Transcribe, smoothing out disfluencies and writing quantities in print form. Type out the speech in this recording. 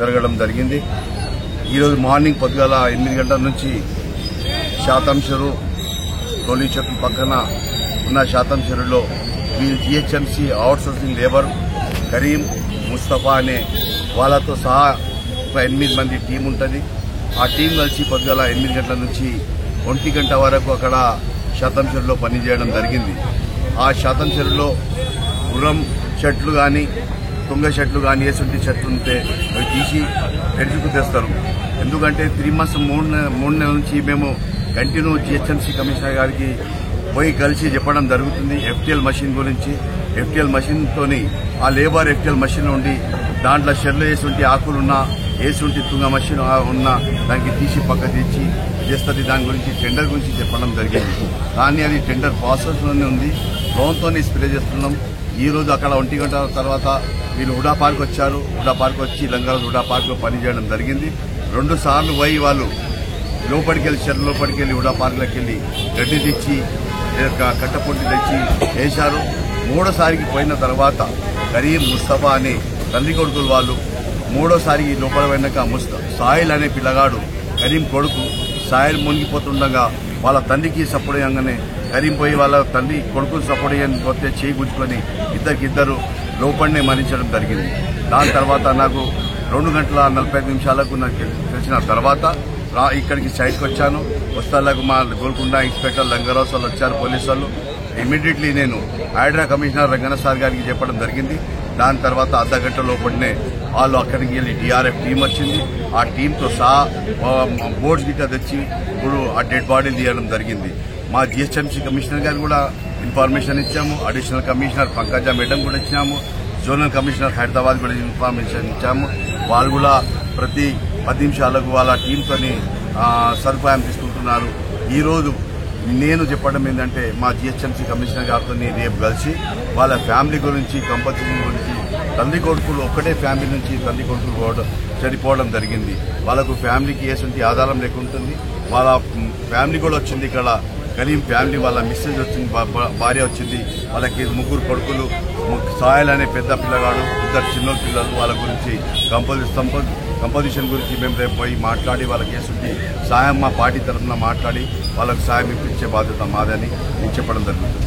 జరగడం జరిగింది. ఈరోజు మార్నింగ్ పొద్దుగాల 8 గంటల నుంచి శాతం చెరువు టోలీ చెట్టు పక్కన ఉన్న శాతం చెరువులో GHMC outsourcing labour Karim, Mustafa అనే వాళ్ళతో సహా ఒక 8 మంది టీం ఉంటుంది. ఆ టీం కలిసి పొద్దుగాల 8 గంటల నుంచి 1 గంట వరకు అక్కడ శాతం చెరువులో పనిచేయడం జరిగింది. ఆ శాతం చెరువులో గుర్రం చెట్లు కానీ, తుంగ చెట్లు కానీ, ఏసుంటి చెట్లు ఉంటే అవి తీసి ఎడుచుకు తెస్తారు. ఎందుకంటే 3 months 3 నెలల నుంచి మేము కంటిన్యూ జిహెచ్ఎంసీ కమిషనర్ గారికి పోయి కలిసి చెప్పడం జరుగుతుంది ఎఫ్టీఎల్ మషిన్ గురించి. ఎఫ్టీఎల్ మషిన్తోని ఆ లేబర్ ఎఫ్టీఎల్ మషిన్ ఉండి దాంట్లో షెర్లు వేసుంటి ఆకులున్నా, వేసుంటి తుంగ మషిన్ ఉన్నా దానికి తీసి పక్క తెచ్చి చేస్తుంది. దాని గురించి టెండర్ గురించి చెప్పడం జరిగింది. కానీ అది టెండర్ ప్రాసెస్లోనే ఉంది. డ్రోన్తోనే స్ప్రే చేస్తున్నాం. ఈ రోజు అక్కడ 1 గంట తర్వాత వీళ్ళు హుడా పార్క్ వచ్చారు. హుడా పార్క్ వచ్చి లంగారాజు హుడా పార్క్లో పనిచేయడం జరిగింది. 2 సార్లు పోయి వాళ్ళు లోపలికి వెళ్ళి చెర్ల లోపలికి వెళ్ళి హుడా పార్క్లోకి వెళ్ళి గడ్డి తెచ్చి కట్టపొట్టి తెచ్చి వేశారు. 3వసారికి పోయిన తర్వాత కరీం, ముస్తఫా అనే తల్లి కొడుకులు వాళ్ళు 3వసారికి లోపల పోయినాక సాయిల్ అనే పిల్లగాడు కరీం కొడుకు సాయిల్ మునిగిపోతుండగా వాళ్ళ తండ్రికి సపోర్ట్ చేయగానే కరీం పోయి వాళ్ళ తల్లి కొడుకులు సపోర్ట్ చేయకపోతే చేయి గుంజుకొని ఇద్దరు లోపలనే మరణించడం జరిగింది. దాని తర్వాత నాకు 2 గంటల 45 నిమిషాలకు నాకు తెలిసిన తర్వాత ఇక్కడికి సైట్కి వచ్చాను. వస్తాలకు మా గోల్కొండ ఇన్స్పెక్టర్ లంగరాజ్ వాళ్ళు వచ్చారు, పోలీసు వాళ్ళు. ఇమీడియట్లీ నేను హైడ్రా కమిషనర్ రంగన్న సార్ గారికి చెప్పడం జరిగింది. దాని తర్వాత అర్ధగంట లోపలనే వాళ్ళు అక్కడికి వెళ్ళి డిఆర్ఎఫ్ టీం వచ్చింది. ఆ టీంతో సహా బోర్డ్స్ గిట్ట తెచ్చి ఇప్పుడు ఆ డెడ్ బాడీలు తీయడం జరిగింది. మా జిహెచ్ఎంసీ కమిషనర్ గారు కూడా ఇన్ఫర్మేషన్ ఇచ్చాము. అడిషనల్ కమిషనర్ పంకజ మేడం కూడా ఇచ్చాము. జోనల్ కమిషనర్ హైదరాబాద్ కూడా ఇన్ఫర్మేషన్ ఇచ్చాము. వాళ్ళు కూడా ప్రతి 10 నిమిషాలకు వాళ్ళ టీంతోని సదుపాయం తీసుకుంటున్నారు. ఈరోజు నేను చెప్పడం ఏంటంటే మా జిహెచ్ఎంసీ కమిషనర్ గారితో రేపు కలిసి వాళ్ళ ఫ్యామిలీ గురించి, కంపల్సరీ గురించి, తల్లి కొడుకులు ఒక్కటే ఫ్యామిలీ నుంచి తల్లి కొడుకులు చనిపోవడం జరిగింది. వాళ్ళకు ఫ్యామిలీకి ఏసంటి ఆధారం లేకుంటుంది. వాళ్ళ ఫ్యామిలీ కూడా వచ్చింది. ఇక్కడ కరీం ఫ్యామిలీ వాళ్ళ మిస్సెస్ వచ్చింది, భార్య వచ్చింది. వాళ్ళకి 3 కొడుకులు, సాయిల్ అనే పెద్ద పిల్లగాడు, 2 చిన్న పిల్లలు. వాళ్ళ గురించి కంపోజిషన్ గురించి మేము రేపు పోయి మాట్లాడి వాళ్ళకి ఏసుంటి సాయం మా పార్టీ తరఫున మాట్లాడి వాళ్ళకు సాయం ఇప్పించే బాధ్యత మాదని నేను చెప్పడం జరుగుతుంది.